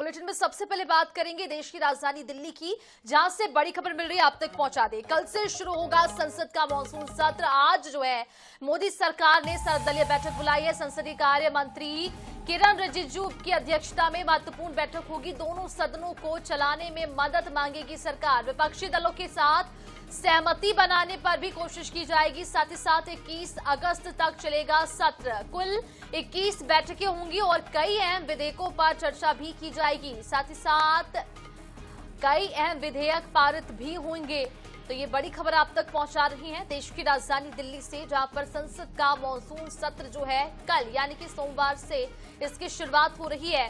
Bulletin में सबसे पहले बात करेंगे देश की राजधानी दिल्ली की, जहां से बड़ी खबर मिल रही है, आप तक पहुंचा दे। कल से शुरू होगा संसद का मॉनसून सत्र। आज जो है मोदी सरकार ने सर्वदलीय बैठक बुलाई है। संसदीय कार्य मंत्री किरण रिजिजू की अध्यक्षता में महत्वपूर्ण बैठक होगी। दोनों सदनों को चलाने में मदद मांगेगी सरकार। विपक्षी दलों के साथ सहमति बनाने पर भी कोशिश की जाएगी। साथ ही साथ 21 अगस्त तक चलेगा सत्र। कुल 21 बैठकें होंगी और कई अहम विधेयकों पर चर्चा भी की जाएगी। साथ ही साथ कई अहम विधेयक पारित भी होंगे। तो ये बड़ी खबर आप तक पहुंचा रही है देश की राजधानी दिल्ली से, जहां पर संसद का मॉनसून सत्र जो है कल यानी कि सोमवार से इसकी शुरुआत हो रही है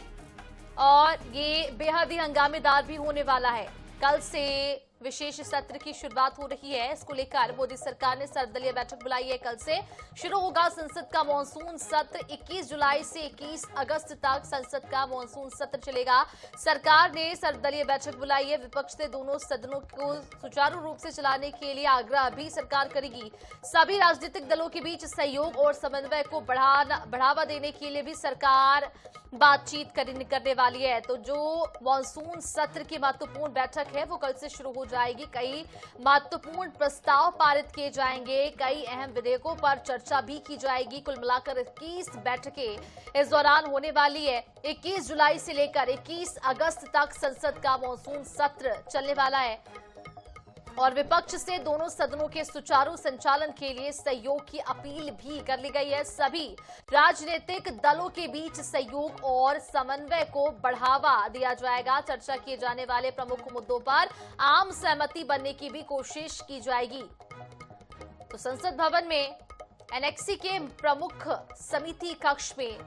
और ये बेहद ही हंगामेदार भी होने वाला है। कल से विशेष सत्र की शुरुआत हो रही है। इसको लेकर मोदी सरकार ने सर्वदलीय बैठक बुलाई है। कल से शुरू होगा संसद का मॉनसून सत्र। 21 जुलाई से 21 अगस्त तक संसद का मॉनसून सत्र चलेगा। सरकार ने सर्वदलीय बैठक बुलाई है। विपक्ष से दोनों सदनों को सुचारू रूप से चलाने के लिए आग्रह भी सरकार करेगी। सभी राजनीतिक दलों के बीच सहयोग और समन्वय को बढ़ावा देने के लिए भी सरकार बातचीत करने वाली है। तो जो मॉनसून सत्र की महत्वपूर्ण बैठक है वो कल से शुरू हो जाएगी। कई महत्वपूर्ण प्रस्ताव पारित किए जाएंगे। कई अहम विधेयकों पर चर्चा भी की जाएगी। कुल मिलाकर 21 बैठकें इस दौरान होने वाली है। 21 जुलाई से लेकर 21 अगस्त तक संसद का मॉनसून सत्र चलने वाला है और विपक्ष से दोनों सदनों के सुचारू संचालन के लिए सहयोग की अपील भी कर ली गई है। सभी राजनीतिक दलों के बीच सहयोग और समन्वय को बढ़ावा दिया जाएगा। चर्चा किए जाने वाले प्रमुख मुद्दों पर आम सहमति बनने की भी कोशिश की जाएगी। तो संसद भवन में एनेक्सी के प्रमुख समिति कक्ष में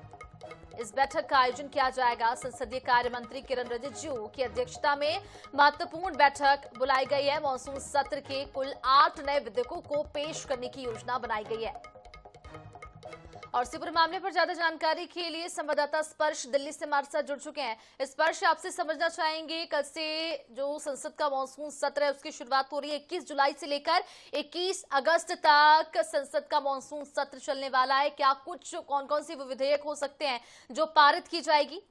इस बैठक का आयोजन किया जाएगा। संसदीय कार्य मंत्री किरण रिजिजू की अध्यक्षता में महत्वपूर्ण बैठक बुलाई गई है। मॉनसून सत्र के कुल 8 नए विधेयकों को पेश करने की योजना बनाई गई है। और इसी पूरे मामले पर ज्यादा जानकारी के लिए संवाददाता स्पर्श दिल्ली से हमारे साथ जुड़ चुके हैं। स्पर्श, आपसे समझना चाहेंगे, कल से जो संसद का मॉनसून सत्र है उसकी शुरुआत हो रही है। 21 जुलाई से लेकर 21 अगस्त तक संसद का मॉनसून सत्र चलने वाला है। क्या कुछ कौन कौन सी विधेयक हो सकते हैं जो पारित की जाएगी?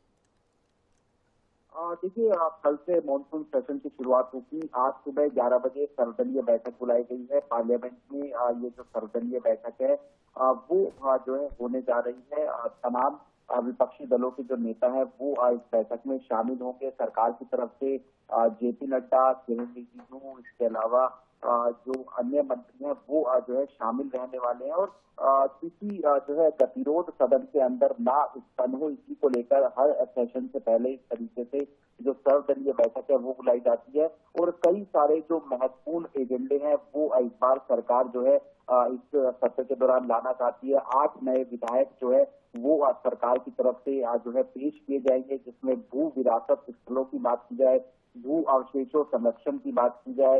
देखिए, कल से मॉनसून सेशन की शुरुआत होगी। आज सुबह 11 बजे सर्वदलीय बैठक बुलाई गई है। पार्लियामेंट में ये जो सर्वदलीय बैठक है वो जो है होने जा रही है। तमाम विपक्षी दलों के जो नेता हैं वो इस बैठक में शामिल होंगे। सरकार की तरफ से जेपी नड्डा, किरण रिजिजू, इसके अलावा जो अन्य मंत्री हैं वो जो है शामिल रहने वाले हैं। और किसी जो है गतिरोध सदन के अंदर ना उत्पन्न हो, इसी को लेकर हर सेशन से पहले इस तरीके से जो सर्वदलीय बैठक है वो बुलाई जाती है। और कई सारे जो महत्वपूर्ण एजेंडे हैं वो इस बार सरकार जो है इस सत्र के दौरान लाना चाहती है। 8 नए विधायक जो है वो सरकार की तरफ से जो है पेश किए जाएंगे, जिसमें भू विरासत स्थलों की बात की जाए, भू अवशेषों संरक्षण की बात की जाए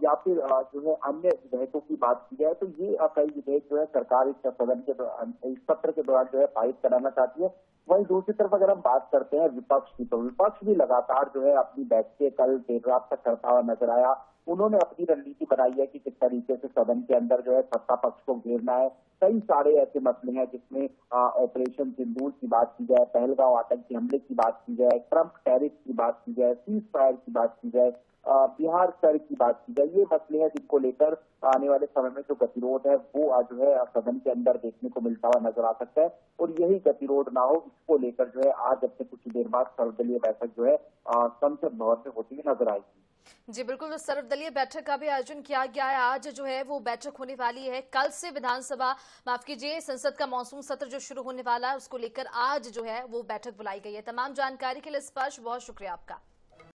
या फिर जो है अन्य विधेयकों की बात की जाए। तो ये कई विधेयक जो है सरकार इस सदन के दौरान, इस सत्र के दौरान जो है पारित कराना चाहती है। वहीं दूसरी तरफ अगर हम बात करते हैं विपक्ष की, तो विपक्ष भी लगातार जो है अपनी बैठकें कल देर रात तक करता हुआ नजर आया। उन्होंने अपनी रणनीति बनाई है कि किस तरीके से सदन के अंदर जो है सत्ता पक्ष को घेरना है। कई सारे ऐसे मसले हैं जिसमें ऑपरेशन सिंदूर की बात की जाए, पहलगांव आतंकी हमले की बात की जाए, ट्रंप टैरिफ की बात की जाए, सीज फायर की बात की जाए, बिहार कर की बात की जाए। ये मसले हैं जिनको लेकर आने वाले समय में जो गतिरोध है वो जो है सदन के अंदर देखने को मिलता हुआ नजर आ सकता है। और यही गतिरोध ना हो, इसको लेकर जो है आज अपने कुछ देर बाद सर्वदलीय बैठक जो है संसद भवन में होती हुई नजर आएगी। जी बिल्कुल, तो सर्वदलीय बैठक का भी आयोजन किया गया है। आज जो है वो बैठक होने वाली है। कल से विधानसभा, माफ कीजिए, संसद का मॉनसून सत्र जो शुरू होने वाला है उसको लेकर आज जो है वो बैठक बुलाई गई है। तमाम जानकारी के लिए स्पर्श बहुत शुक्रिया आपका।